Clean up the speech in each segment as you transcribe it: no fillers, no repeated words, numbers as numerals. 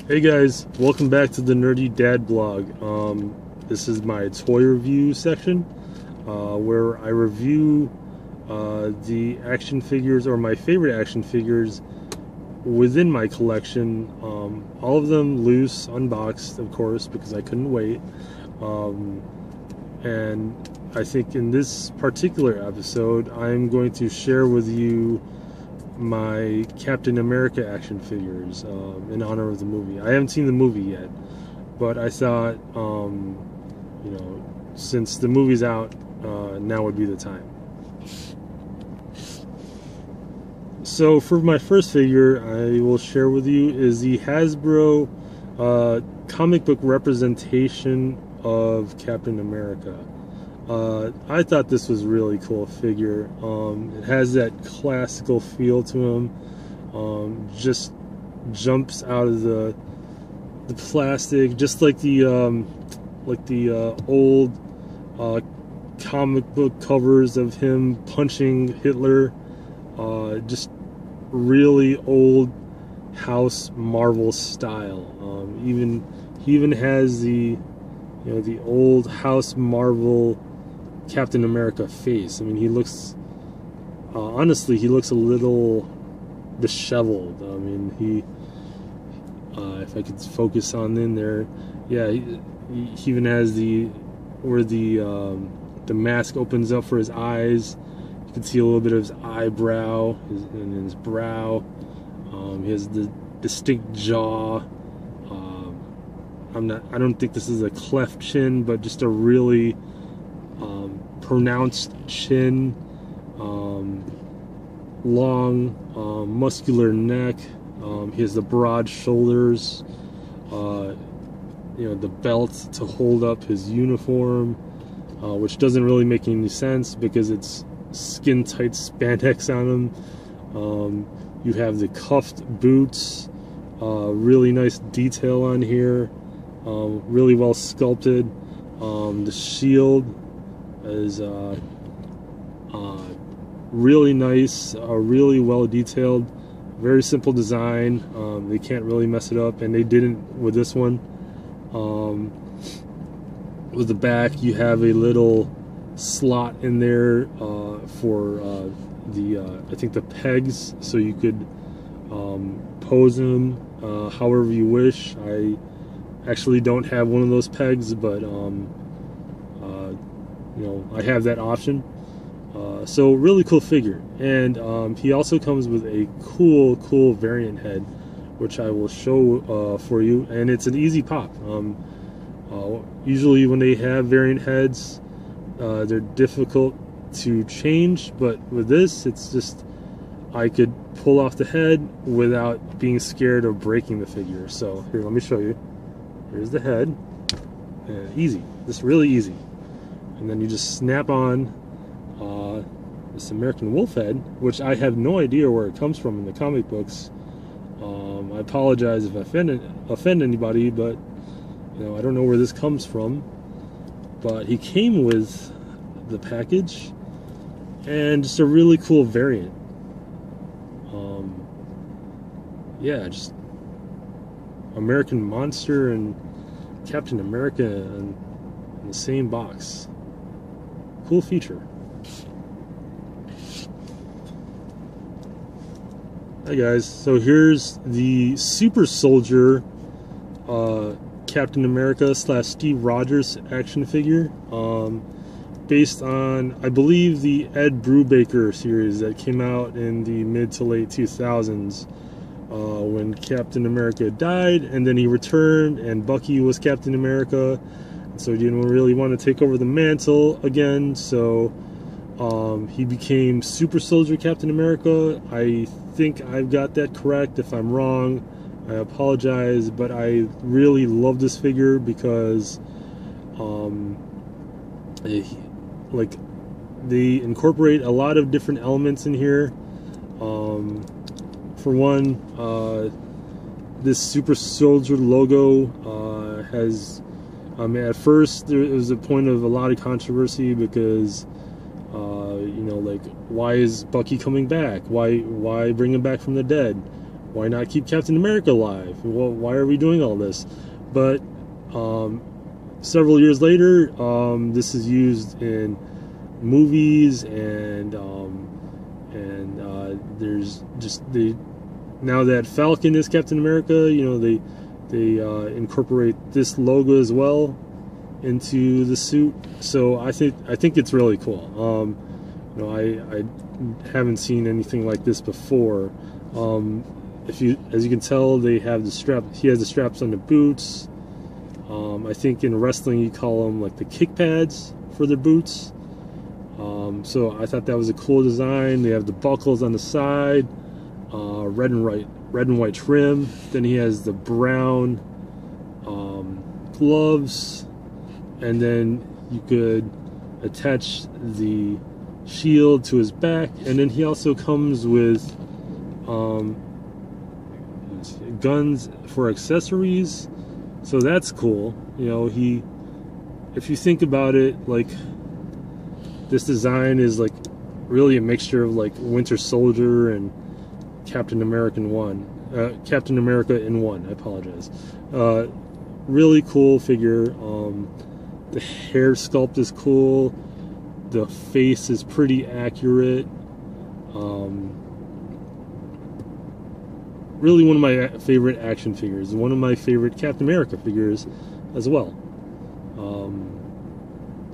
Hey guys, welcome back to the Nerdy Dad blog. This is my toy review section where I review the action figures or my favorite action figures within my collection. All of them loose, unboxed, of course, because I couldn't wait. And I think in this particular episode, I'm going to share with you my Captain America action figures in honor of the movie. I haven't seen the movie yet, but I thought, since the movie's out, now would be the time. So for my first figure, I will share with you is the Hasbro comic book representation of Captain America. I thought this was a really cool figure. It has that classical feel to him. Just jumps out of the plastic, just like the old comic book covers of him punching Hitler. Just really old House Marvel style. He even has the old House Marvel Captain America face. I mean, he looks, honestly, he looks a little disheveled. I mean, if I could focus on in there, yeah, he even has where the mask opens up for his eyes. You can see a little bit of his eyebrow and his brow. He has the distinct jaw. I don't think this is a cleft chin, but just a really pronounced chin, long, muscular neck. He has the broad shoulders, the belt to hold up his uniform, which doesn't really make any sense because it's skin-tight spandex on him. You have the cuffed boots, really nice detail on here, really well sculpted. The shield is really nice, really well detailed, very simple design. They can't really mess it up, and they didn't with this one. With the back, you have a little slot in there for I think the pegs, so you could pose them however you wish. I actually don't have one of those pegs, but I have that option. So really cool figure, and he also comes with a cool variant head, which I will show for you, and it's an easy pop. Usually when they have variant heads, they're difficult to change, but with this, it's just, I could pull off the head without being scared of breaking the figure. So here, let me show you. Here's the head. Easy, just really easy. And then you just snap on this American Wolf head, which I have no idea where it comes from in the comic books. I apologize if I offend anybody, but I don't know where this comes from. But he came with the package, and just a really cool variant. Yeah, just American Monster and Captain America in the same box. Cool feature. Hi guys, so here's the Super Soldier Captain America / Steve Rogers action figure, based on, I believe, the Ed Brubaker series that came out in the mid to late 2000s, when Captain America died, and then he returned, and Bucky was Captain America, and so he didn't really want to take over the mantle again, so he became Super Soldier Captain America. I think I've got that correct. If I'm wrong, I apologize, but I really love this figure because they incorporate a lot of different elements in here. For one, this Super Soldier logo has, at first there was a point of a lot of controversy because why is Bucky coming back? Why bring him back from the dead? why not keep Captain America alive? Well, why are we doing all this? But several years later, this is used in movies, and there's just now that Falcon is Captain America, you know, they incorporate this logo as well into the suit. So I think it's really cool. You know, I haven't seen anything like this before. As you can tell, they have the strap. He has the straps on the boots. I think in wrestling you call them like the kick pads for their boots. So I thought that was a cool design. They have the buckles on the side, red and white trim. Then he has the brown gloves, and then you could attach the shield to his back. And then he also comes with guns for accessories. So that's cool. You know, if you think about it, like, this design is like really a mixture of like Winter Soldier and Captain America in one. I apologize. Really cool figure. The hair sculpt is cool. The face is pretty accurate. Really one of my favorite action figures. One of my favorite Captain America figures as well.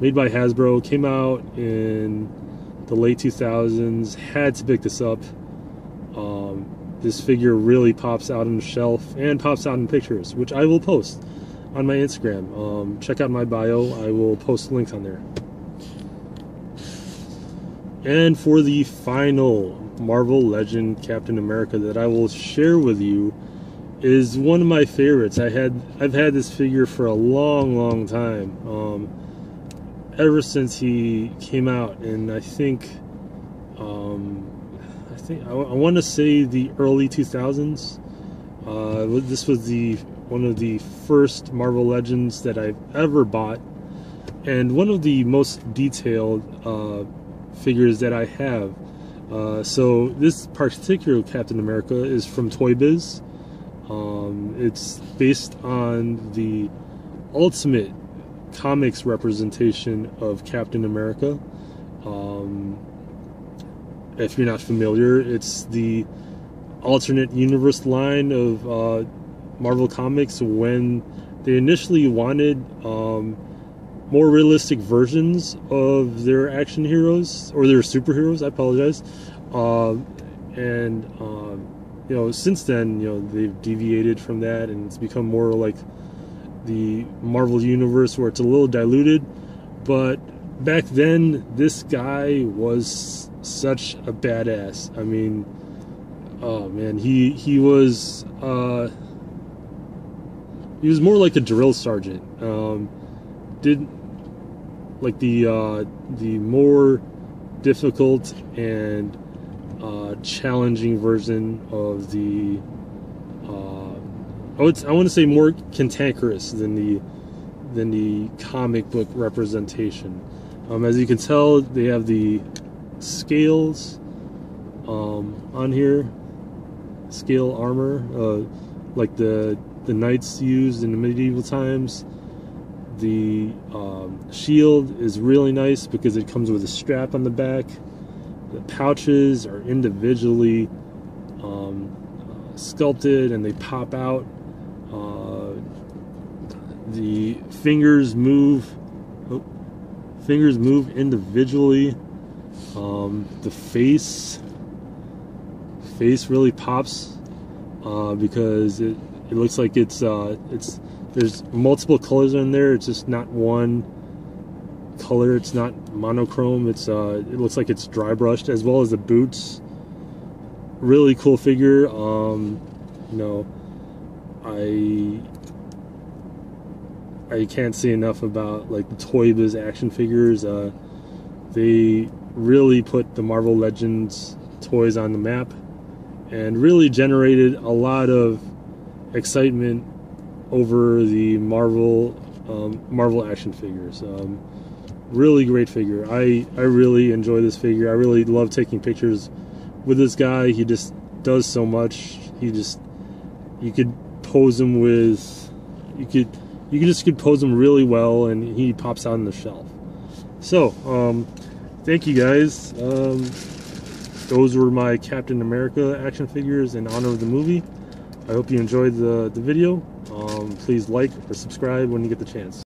Made by Hasbro. Came out in the late 2000s. Had to pick this up. This figure really pops out on the shelf and pops out in pictures, which I will post on my Instagram. Check out my bio. I will post links on there. And for the final Marvel Legend Captain America that I will share with you is one of my favorites. I've had this figure for a long time. Ever since he came out, and I want to say the early 2000s. This was one of the first Marvel Legends that I've ever bought, and one of the most detailed figures that I have. So this particular Captain America is from Toy Biz. It's based on the Ultimate Comics representation of Captain America. If you're not familiar, it's the alternate universe line of Marvel Comics when they initially wanted more realistic versions of their action heroes, or their superheroes, I apologize. You know, since then, you know, they've deviated from that, and it's become more like the Marvel Universe, where it's a little diluted. But back then, this guy was such a badass. I mean, oh man, he was more like a drill sergeant. Did like the more difficult and challenging version of the I want to say more cantankerous than the comic book representation. As you can tell, they have the scales on here, scale armor, like the knights used in the medieval times. The shield is really nice because it comes with a strap on the back. The pouches are individually sculpted, and they pop out. The fingers move individually. The face really pops because it looks like there's multiple colors in there. It's just not one color. It's not monochrome. It looks like it's dry brushed, as well as the boots. Really cool figure. You know, I can't say enough about like the Toy Biz action figures. They really put the Marvel Legends toys on the map, and really generated a lot of excitement over the Marvel action figures. Really great figure. I really enjoy this figure. I really love taking pictures with this guy. He just does so much. you could pose him with, you could pose him really well, and he pops out on the shelf. So, thank you guys. Those were my Captain America action figures in honor of the movie. I hope you enjoyed the video. Please like or subscribe when you get the chance.